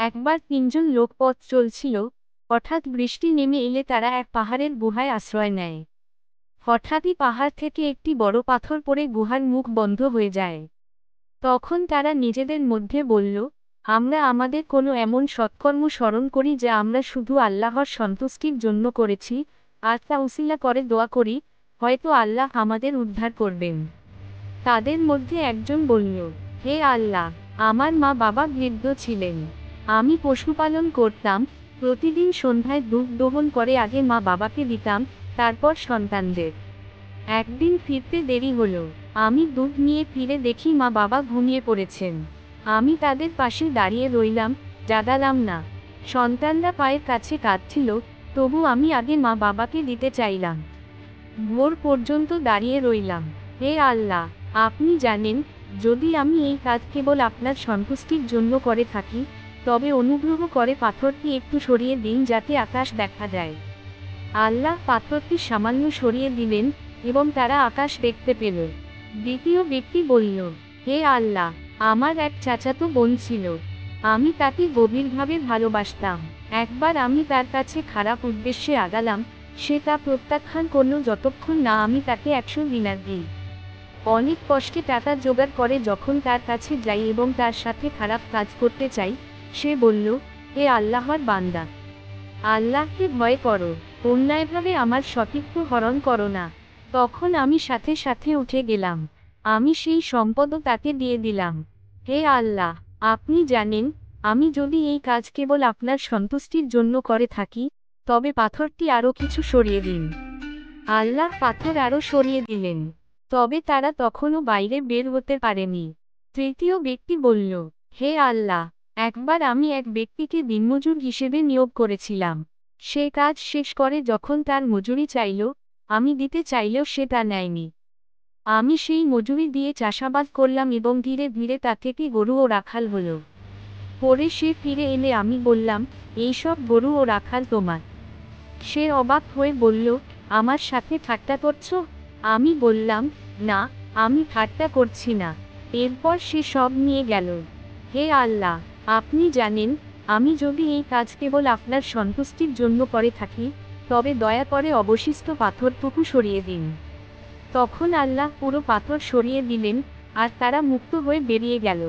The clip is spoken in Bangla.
একবার তিনজন লোক পথ চলছিল, হঠাৎ বৃষ্টি নেমে এলে তারা এক পাহাড়ের গুহায় আশ্রয় নেয়। হঠাৎই পাহাড় থেকে একটি বড় পাথর পড়ে গুহার মুখ বন্ধ হয়ে যায়। তখন তারা নিজেদের মধ্যে বলল, আমরা আমাদের কোনো এমন সৎকর্ম স্মরণ করি যা আমরা শুধু আল্লাহর সন্তুষ্টির জন্য করেছি, আর তা উসিলা করে দোয়া করি, হয়তো আল্লাহ আমাদের উদ্ধার করবেন। তাদের মধ্যে একজন বলল, হে আল্লাহ, আমার মা বাবা বৃদ্ধ ছিলেন। আমি পশুপালন করতাম, প্রতিদিন সন্ধ্যায় দুধ দোহন করে আগে মা বাবাকে দিতাম, তারপর সন্তানদের। একদিন ফিরতে দেরি হলো। আমি দুধ নিয়ে ফিরে দেখি মা বাবা ঘুমিয়ে পড়েছেন। আমি তাদের পাশে দাঁড়িয়ে রইলাম, জাগালাম না। সন্তানরা পায়ের কাছে কাঁদছিল, তবু আমি আগে মা বাবাকে দিতে চাইলাম। ভোর পর্যন্ত দাঁড়িয়ে রইলাম। হে আল্লাহ, আপনি জানেন, যদি আমি এই কাজ কেবল আপনার সন্তুষ্টির জন্য করে থাকি, তবে অনুগ্রহ করে পাথরটি একটু সরিয়ে দিন যাতে আকাশ দেখা যায়। আল্লাহ পাথরটি সামান্য সরিয়ে দিলেন, এবং তারা আকাশ দেখতে পেল। দ্বিতীয় ব্যক্তি বলল, হে আল্লাহ, আমার এক চাচাতো বোন ছিল। আমি তাকে গভীরভাবে ভালোবাসতাম। একবার আমি তার কাছে খারাপ উদ্দেশ্যে আগালাম, সে তা প্রত্যাখ্যান করল যতক্ষণ না আমি তাকে 100 দিনার দিই। অনেক কষ্টে টাকা জোগাড় করে যখন তার কাছে যাই এবং তার সাথে খারাপ কাজ করতে চাই, সে বলল, হে আল্লাহর বান্দা, আল্লাহকে ভয় করো, অন্যায়ভাবে আমার সতীত্ব হরণ করো না। তখন আমি সাথে সাথে উঠে গেলাম। আমি সেই সম্পদও তাকে দিয়ে দিলাম। হে আল্লাহ, আপনি জানেন, আমি যদি এই কাজ কেবল আপনার সন্তুষ্টির জন্য করে থাকি, তবে পাথরটি আরও কিছু সরিয়ে দিন। আল্লাহ পাথর আরও সরিয়ে দিলেন। তবে তারা তখনও বাইরে বের হতে পারেনি। তৃতীয় ব্যক্তি বলল, হে আল্লাহ, একবার আমি এক ব্যক্তিকে দিনমজুর হিসেবে নিয়োগ করেছিলাম। সে কাজ শেষ করে যখন তার মজুরি চাইল, আমি দিতে চাইলেও সে তা নেয়নি। আমি সেই মজুরি দিয়ে চাষাবাদ করলাম এবং ধীরে ধীরে তা থেকে গরু ও রাখাল হলো। পরে সে ফিরে এলে আমি বললাম, এইসব গরু ও রাখাল তোমার। সে অবাক হয়ে বলল, আমার সাথে ঠাট্টা করছো? আমি বললাম, না, আমি ঠাট্টা করছি না। এরপর সে সব নিয়ে গেল। হে আল্লাহ, আপনি জানেন, আমি যদি এই কাজ কেবল আপনার সন্তুষ্টির জন্য করে থাকি, তবে দয়া করে অবশিষ্ট পাথরটুকু সরিয়ে দিন। তখন আল্লাহ পুরো পাথর সরিয়ে দিলেন, আর তারা মুক্ত হয়ে বেরিয়ে গেল।